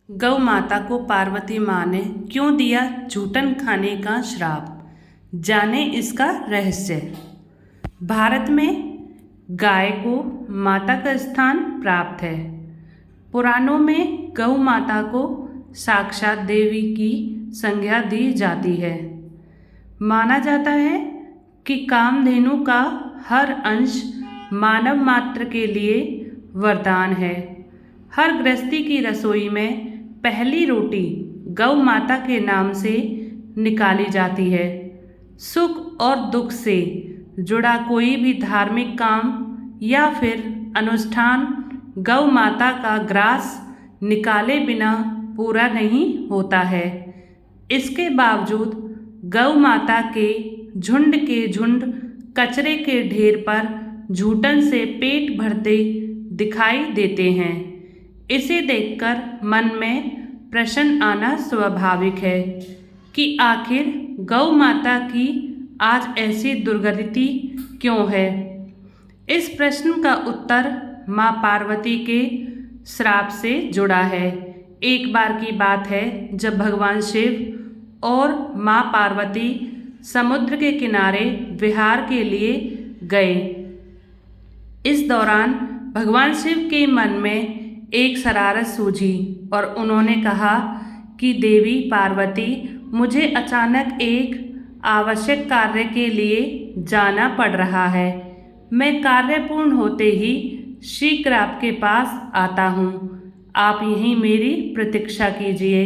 गौ माता को पार्वती माँ ने क्यों दिया झूठन खाने का श्राप? जाने इसका रहस्य। भारत में गाय को माता का स्थान प्राप्त है। पुराणों में गौ माता को साक्षात देवी की संज्ञा दी जाती है। माना जाता है कि कामधेनु का हर अंश मानव मात्र के लिए वरदान है। हर गृहस्थी की रसोई में पहली रोटी गौ माता के नाम से निकाली जाती है। सुख और दुख से जुड़ा कोई भी धार्मिक काम या फिर अनुष्ठान गौ माता का ग्रास निकाले बिना पूरा नहीं होता है। इसके बावजूद गौ माता के झुंड कचरे के ढेर पर झूठन से पेट भरते दिखाई देते हैं। इसे देखकर मन में प्रश्न आना स्वाभाविक है कि आखिर गौ माता की आज ऐसी दुर्गति क्यों है। इस प्रश्न का उत्तर माँ पार्वती के श्राप से जुड़ा है। एक बार की बात है जब भगवान शिव और माँ पार्वती समुद्र के किनारे विहार के लिए गए। इस दौरान भगवान शिव के मन में एक शरारत सूझी और उन्होंने कहा कि देवी पार्वती, मुझे अचानक एक आवश्यक कार्य के लिए जाना पड़ रहा है। मैं कार्य पूर्ण होते ही शीघ्र आपके पास आता हूँ। आप यहीं मेरी प्रतीक्षा कीजिए।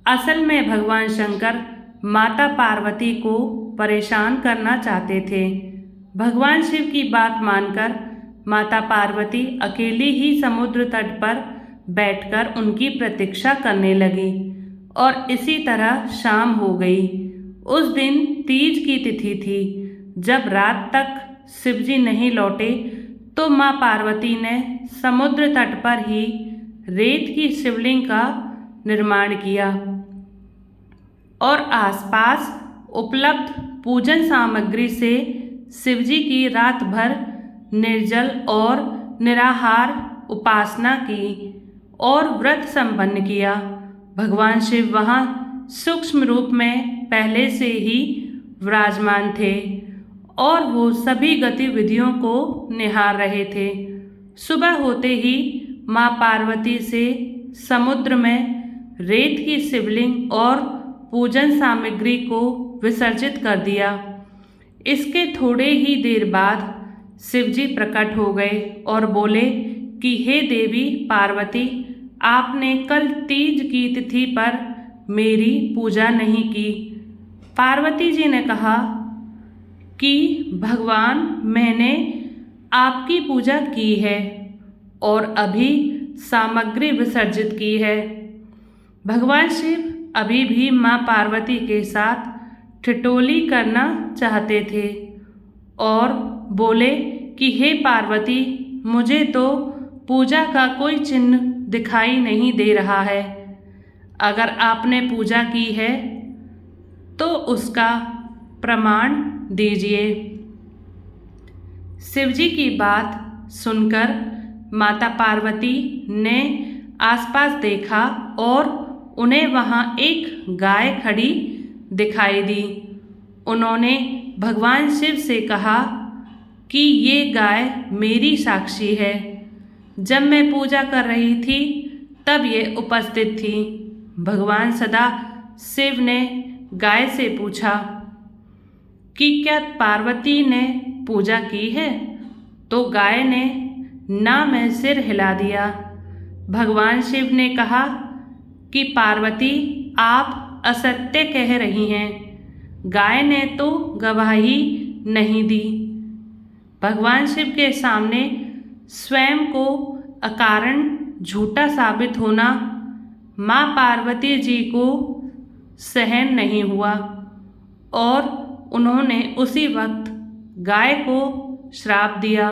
असल में भगवान शंकर माता पार्वती को परेशान करना चाहते थे। भगवान शिव की बात मानकर माता पार्वती अकेली ही समुद्र तट पर बैठकर उनकी प्रतीक्षा करने लगी और इसी तरह शाम हो गई। उस दिन तीज की तिथि थी। जब रात तक शिवजी नहीं लौटे तो माँ पार्वती ने समुद्र तट पर ही रेत की शिवलिंग का निर्माण किया और आसपास उपलब्ध पूजन सामग्री से शिवजी की रात भर निर्जल और निराहार उपासना की और व्रत संपन्न किया। भगवान शिव वहाँ सूक्ष्म रूप में पहले से ही विराजमान थे और वो सभी गतिविधियों को निहार रहे थे। सुबह होते ही माँ पार्वती से समुद्र में रेत की शिवलिंग और पूजन सामग्री को विसर्जित कर दिया। इसके थोड़े ही देर बाद शिवजी प्रकट हो गए और बोले कि हे देवी पार्वती, आपने कल तीज की तिथि पर मेरी पूजा नहीं की। पार्वती जी ने कहा कि भगवान, मैंने आपकी पूजा की है और अभी सामग्री विसर्जित की है। भगवान शिव अभी भी माँ पार्वती के साथ ठिठोली करना चाहते थे और बोले कि हे पार्वती, मुझे तो पूजा का कोई चिन्ह दिखाई नहीं दे रहा है। अगर आपने पूजा की है तो उसका प्रमाण दीजिए। शिवजी की बात सुनकर माता पार्वती ने आसपास देखा और उन्हें वहाँ एक गाय खड़ी दिखाई दी। उन्होंने भगवान शिव से कहा कि ये गाय मेरी साक्षी है। जब मैं पूजा कर रही थी तब ये उपस्थित थी। भगवान सदा शिव ने गाय से पूछा कि क्या पार्वती ने पूजा की है? तो गाय ने ना में सिर हिला दिया। भगवान शिव ने कहा कि पार्वती, आप असत्य कह रही हैं। गाय ने तो गवाही नहीं दी। भगवान शिव के सामने स्वयं को अकारण झूठा साबित होना माँ पार्वती जी को सहन नहीं हुआ और उन्होंने उसी वक्त गाय को श्राप दिया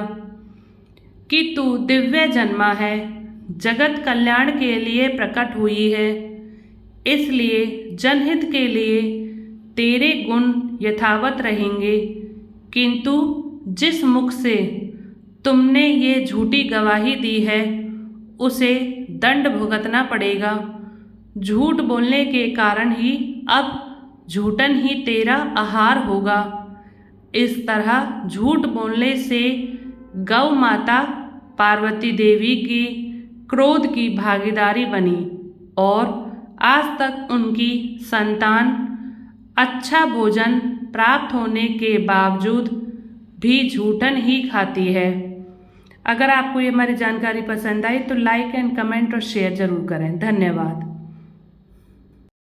कि तू दिव्य जन्मा है, जगत कल्याण के लिए प्रकट हुई है, इसलिए जनहित के लिए तेरे गुण यथावत रहेंगे, किंतु जिस मुख से तुमने ये झूठी गवाही दी है उसे दंड भुगतना पड़ेगा। झूठ बोलने के कारण ही अब झूठन ही तेरा आहार होगा। इस तरह झूठ बोलने से गौ माता पार्वती देवी की क्रोध की भागीदारी बनी और आज तक उनकी संतान अच्छा भोजन प्राप्त होने के बावजूद भी झूठन ही खाती है। अगर आपको ये हमारी जानकारी पसंद आई तो लाइक एंड कमेंट और शेयर ज़रूर करें। धन्यवाद।